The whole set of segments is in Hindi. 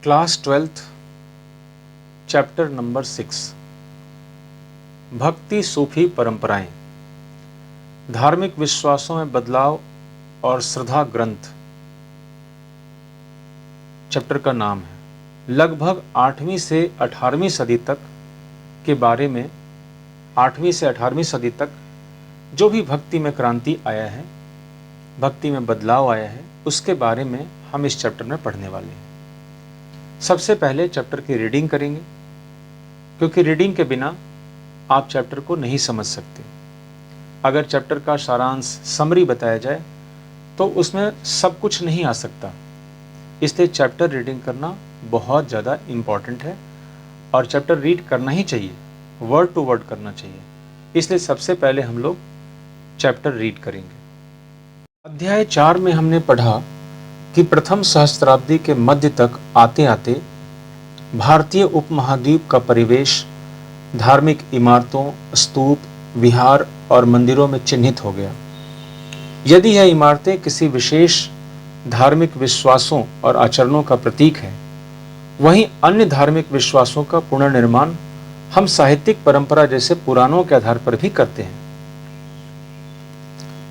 क्लास 12th चैप्टर नंबर 6 भक्ति सूफी परंपराएं, धार्मिक विश्वासों में बदलाव और श्रद्धा ग्रंथ चैप्टर का नाम है। लगभग 8वीं से 18वीं सदी तक के बारे में 8वीं से 18वीं सदी तक जो भी भक्ति में क्रांति आया है, भक्ति में बदलाव आया है, उसके बारे में हम इस चैप्टर में पढ़ने वाले हैं। सबसे पहले चैप्टर की रीडिंग करेंगे, क्योंकि रीडिंग के बिना आप चैप्टर को नहीं समझ सकते। अगर चैप्टर का सारांश समरी बताया जाए तो उसमें सब कुछ नहीं आ सकता, इसलिए चैप्टर रीडिंग करना बहुत ज़्यादा इम्पॉर्टेंट है और चैप्टर रीड करना ही चाहिए, वर्ड टू वर्ड करना चाहिए। इसलिए सबसे पहले हम लोग चैप्टर रीड करेंगे। अध्याय 4 में हमने पढ़ा कि प्रथम सहस्त्राब्दी के मध्य तक आते आते भारतीय उपमहाद्वीप का परिवेश धार्मिक इमारतों, स्तूप, विहार और मंदिरों में चिन्हित हो गया। यदि यह इमारतें किसी विशेष धार्मिक विश्वासों और आचरणों का प्रतीक है, वहीं अन्य धार्मिक विश्वासों का पुनर्निर्माण हम साहित्यिक परंपरा जैसे पुराणों के आधार पर भी करते हैं,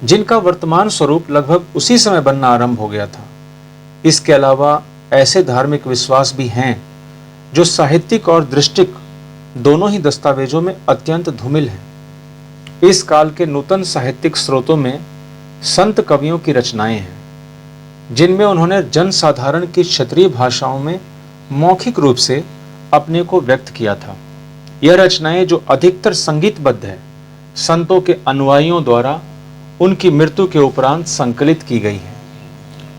जिनका वर्तमान स्वरूप लगभग उसी समय बनना आरंभ हो गया था। इसके अलावा ऐसे धार्मिक विश्वास भी हैं जो साहित्यिक और दृष्टिक दोनों ही दस्तावेजों में अत्यंत धूमिल हैं। इस काल के नूतन साहित्यिक स्रोतों में संत कवियों की रचनाएं हैं, जिनमें उन्होंने जनसाधारण की क्षेत्रीय भाषाओं में मौखिक रूप से अपने को व्यक्त किया था। यह रचनाएं, जो अधिकतर संगीतबद्ध है, संतों के अनुयायियों द्वारा उनकी मृत्यु के उपरांत संकलित की गई है।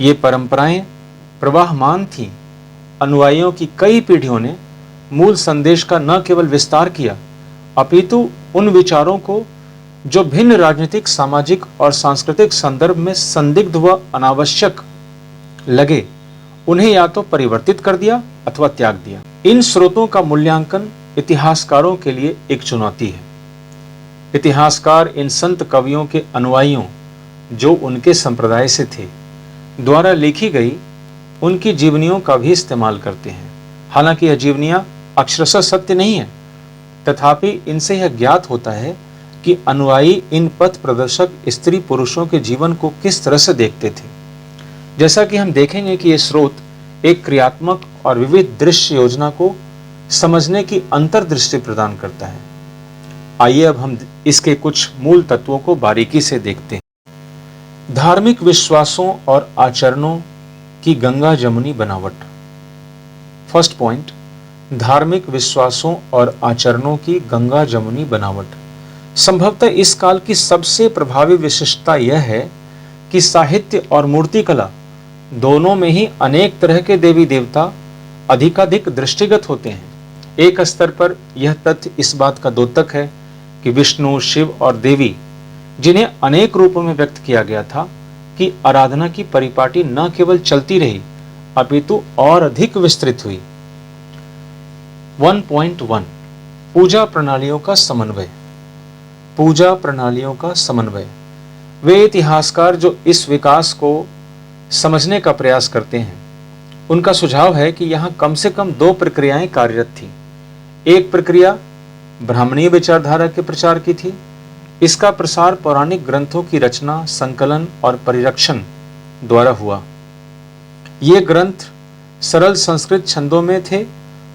ये परंपराएं प्रवाहमान थीं। अनुयायियों की कई पीढ़ियों ने मूल संदेश का न केवल विस्तार किया, अपितु उन विचारों को जो भिन्न राजनीतिक, सामाजिक और सांस्कृतिक संदर्भ में संदिग्ध व अनावश्यक लगे, उन्हें या तो परिवर्तित कर दिया अथवा त्याग दिया। इन स्रोतों का मूल्यांकन इतिहासकारों के लिए एक चुनौती है। इतिहासकार इन संत कवियों के अनुयायियों, जो उनके संप्रदाय से थे, द्वारा लिखी गई उनकी जीवनियों का भी इस्तेमाल करते हैं। हालांकि यह जीवनियां अक्षरशः सत्य नहीं है, तथापि इनसे यह ज्ञात होता है कि अनुयायी इन पथ प्रदर्शक स्त्री पुरुषों के जीवन को किस तरह से देखते थे। जैसा कि हम देखेंगे कि यह स्रोत एक क्रियात्मक और विविध दृश्य योजना को समझने की अंतर्दृष्टि प्रदान करता है। आइए अब हम इसके कुछ मूल तत्वों को बारीकी से देखते हैं। धार्मिक विश्वासों और आचरणों की गंगा जमुनी बनावट। फर्स्ट पॉइंट, धार्मिक विश्वासों और आचरणों की गंगा जमुनी बनावट। संभवतः इस काल की सबसे प्रभावी विशिष्टता यह है कि साहित्य और मूर्तिकला दोनों में ही अनेक तरह के देवी देवता अधिकाधिक दृष्टिगत होते हैं। एक स्तर पर यह तथ्य इस बात का द्योतक है कि विष्णु, शिव और देवी, जिन्हें अनेक रूपों में व्यक्त किया गया था, कि आराधना की परिपाटी न केवल चलती रही अपितु और अधिक विस्तृत हुई। 1.1 पूजा प्रणालियों का समन्वय। पूजा प्रणालियों का समन्वय। वे इतिहासकार जो इस विकास को समझने का प्रयास करते हैं, उनका सुझाव है कि यहां कम से कम 2 प्रक्रियाएं कार्यरत थीं। एक प्रक्रिया ब्राह्मणीय विचारधारा के प्रचार की थी। इसका प्रसार पौराणिक ग्रंथों की रचना, संकलन और परिरक्षण द्वारा हुआ। ये ग्रंथ सरल संस्कृत छंदों में थे,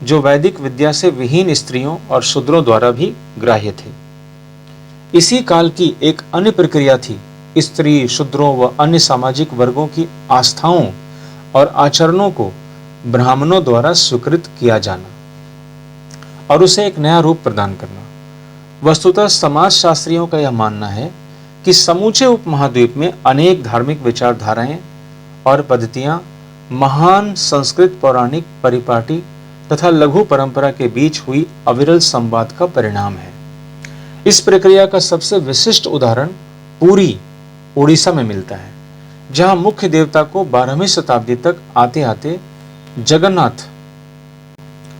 जो वैदिक विद्या से विहीन स्त्रियों और शूद्रों द्वारा भी ग्राह्य थे। इसी काल की एक अन्य प्रक्रिया थी स्त्री, शूद्रों व अन्य सामाजिक वर्गों की आस्थाओं और आचरणों को ब्राह्मणों द्वारा स्वीकृत किया जाना और उसे एक नया रूप प्रदान करना। वस्तुतः समाजशास्त्रियों का यह मानना है कि समूचे उपमहाद्वीप में अनेक धार्मिक विचारधाराएं और पद्धतियां महान संस्कृत पौराणिक परिपाटी तथा लघु परंपरा के बीच हुई अविरल संवाद का परिणाम है। इस प्रक्रिया का सबसे विशिष्ट उदाहरण पुरी, उड़ीसा में मिलता है, जहां मुख्य देवता को 12वीं शताब्दी तक आते आते जगन्नाथ,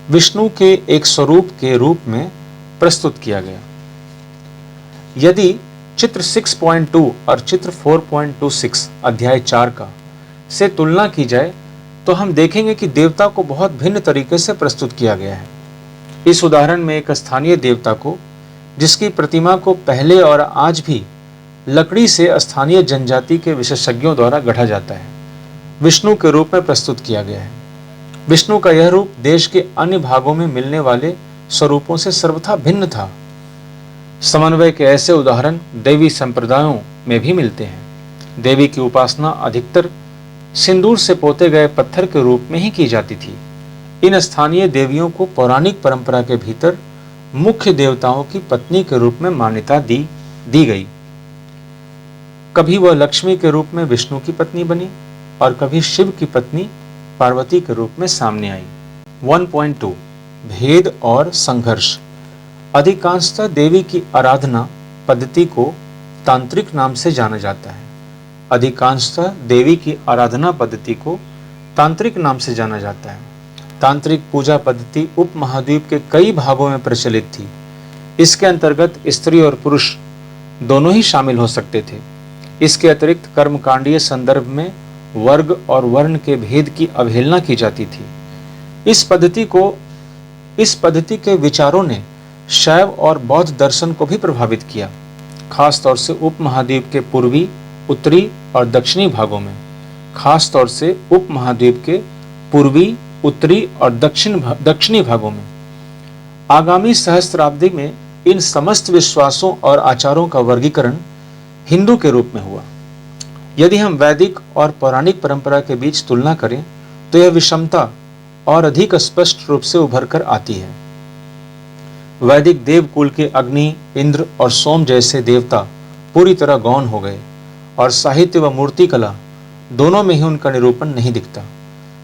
विष्णु के एक स्वरूप के रूप में प्रस्तुत किया गया। यदि चित्र 6.2 और चित्र 4.26 अध्याय 4 का से तुलना की जाए तो हम देखेंगे कि देवता को बहुत भिन्न तरीके से प्रस्तुत किया गया है। इस उदाहरण में एक स्थानीय देवता को, जिसकी प्रतिमा को पहले और आज भी लकड़ी से स्थानीय जनजाति के विशेषज्ञों द्वारा गढ़ा जाता है, विष्णु के रूप में प्रस्तुत किया गया है। विष्णु का यह रूप देश के अन्य भागों में मिलने वाले स्वरूपों से सर्वथा भिन्न था। समन्वय के ऐसे उदाहरण देवी संप्रदायों में भी मिलते हैं। देवी की उपासना अधिकतर सिंदूर से पोते गए पत्थर के रूप में ही की जाती थी। इन स्थानीय देवियों को पौराणिक परंपरा के भीतर मुख्य देवताओं की पत्नी के रूप में मान्यता दी गई। कभी वह लक्ष्मी के रूप में विष्णु की पत्नी बनी और कभी शिव की पत्नी पार्वती के रूप में सामने आई। 1.2 भेद और संघर्ष। अधिकांशतः देवी की आराधना पद्धति को तांत्रिक नाम से जाना जाता है। अधिकांशतः देवी की आराधना पद्धति को तांत्रिक नाम से जाना जाता है। तांत्रिक पूजा पद्धति उपमहाद्वीप के कई भागों में प्रचलित थी। इसके अंतर्गत स्त्री और पुरुष दोनों ही शामिल हो सकते थे। इसके अतिरिक्त कर्मकांडीय संदर्भ में वर्ग और वर्ण के भेद की अवहेलना की जाती थी। इस पद्धति के विचारों ने शैव और बौद्ध दर्शन को भी प्रभावित किया, खासतौर से उपमहाद्वीप के पूर्वी, उत्तरी और दक्षिणी भागों में। खासतौर से उपमहाद्वीप के पूर्वी, उत्तरी और दक्षिणी भागों में। आगामी सहस्त्राब्दी में इन समस्त विश्वासों और आचारों का वर्गीकरण हिंदू के रूप में हुआ। यदि हम वैदिक और पौराणिक परंपरा के बीच तुलना करें तो यह विषमता और अधिक स्पष्ट रूप से उभर कर आती है। वैदिक देवकुल के अग्नि, इंद्र और सोम जैसे देवता पूरी तरह गौण हो गए और साहित्य व मूर्ति कला दोनों में ही उनका निरूपण नहीं दिखता।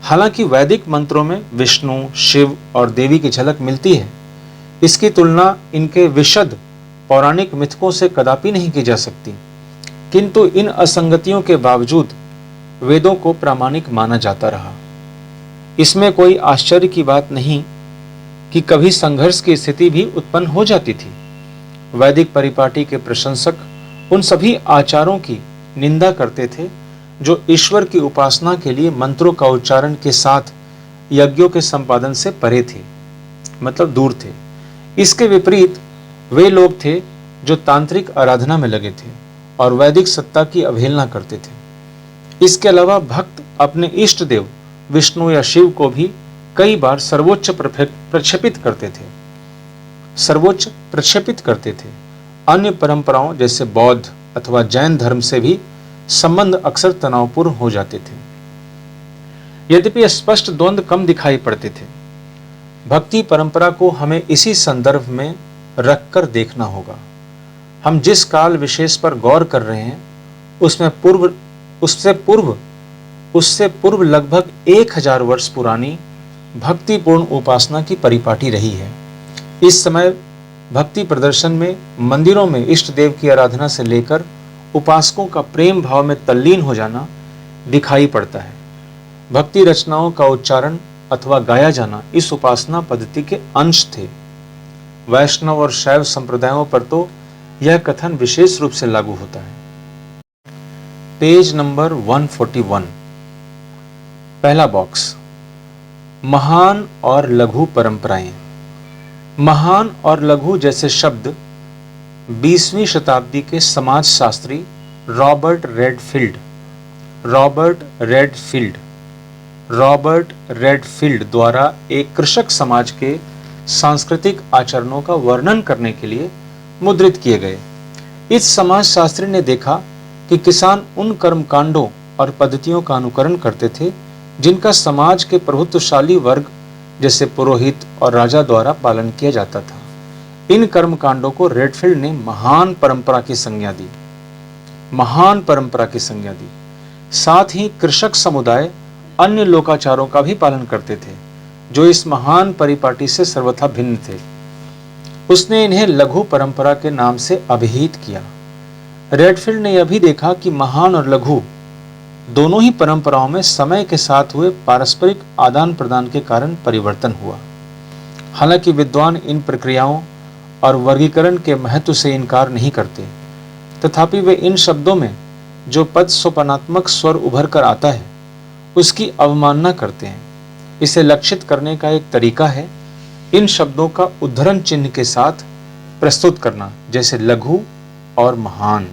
हालांकि वैदिक मंत्रों में विष्णु, शिव और देवी की झलक मिलती है। इसकी तुलना इनके विशद पौराणिक मिथकों से कदापि नहीं की जा सकती, किंतु इन असंगतियों के बावजूद वेदों को प्रामाणिक माना जाता रहा। इसमें कोई आश्चर्य की बात नहीं कि कभी संघर्ष की स्थिति भी उत्पन्न हो जाती थी। वैदिक परिपाटी के प्रशंसक उन सभी आचारों की निंदा करते थे जो ईश्वर की उपासना के लिए मंत्रों का उच्चारण के साथ यज्ञों के संपादन से परे थे, मतलब दूर थे। इसके विपरीत वे लोग थे जो तांत्रिक आराधना में लगे थे और वैदिक सत्ता की अवहेलना करते थे। इसके अलावा भक्त अपने इष्ट देव विष्णु या शिव को भी कई बार सर्वोच्च प्रक्षेपित करते थे। अन्य परंपराओं जैसे बौद्ध अथवा जैन धर्म से भी संबंध अक्सर तनावपूर्ण हो जाते थे। यद्यपि स्पष्ट द्वंद्व कम दिखाई पड़ते थे। भक्ति परंपरा को हमें इसी संदर्भ में रखकर देखना होगा। हम जिस काल विशेष पर गौर कर रहे हैं उससे पूर्व लगभग 1000 वर्ष पुरानी भक्तिपूर्ण उपासना की परिपाटी रही है। इस समय भक्ति प्रदर्शन में मंदिरों में इष्ट देव की आराधना से लेकर उपासकों का प्रेम भाव में तल्लीन हो जाना दिखाई पड़ता है। भक्ति रचनाओं का उच्चारण अथवा गाया जाना इस उपासना पद्धति के अंश थे। वैष्णव और शैव संप्रदायों पर तो यह कथन विशेष रूप से लागू होता है। पेज नंबर 141, पहला बॉक्स, महान और लघु परंपराएं। महान और लघु जैसे शब्द 20वीं शताब्दी के समाजशास्त्री रॉबर्ट रेडफील्ड द्वारा एक कृषक समाज के सांस्कृतिक आचरणों का वर्णन करने के लिए मुद्रित किए गए। इस समाजशास्त्री ने देखा कि किसान उन कर्मकांडों और पद्धतियों का अनुकरण करते थे जिनका समाज के प्रभुत्वशाली वर्ग जैसे पुरोहित और राजा द्वारा पालन किया जाता था। इन कर्मकांडों को रेडफील्ड ने महान परंपरा की संज्ञा दी। साथ ही कृषक समुदाय अन्य लोकाचारों का भी पालन करते थे जो इस महान परिपाटी से सर्वथा भिन्न थे। उसने इन्हें लघु परंपरा के नाम से अभिहित किया। रेडफील्ड ने यह भी देखा कि महान और लघु दोनों ही परंपराओं में समय के साथ हुए पारस्परिक आदान प्रदान के कारण परिवर्तन हुआ। हालांकि विद्वान इन प्रक्रियाओं और वर्गीकरण के महत्व से इनकार नहीं करते, तथापि वे इन शब्दों में जो पद सोपानात्मक स्वर उभर कर आता है उसकी अवमानना करते हैं। इसे लक्षित करने का एक तरीका है इन शब्दों का उद्धरण चिन्ह के साथ प्रस्तुत करना, जैसे लघु और महान।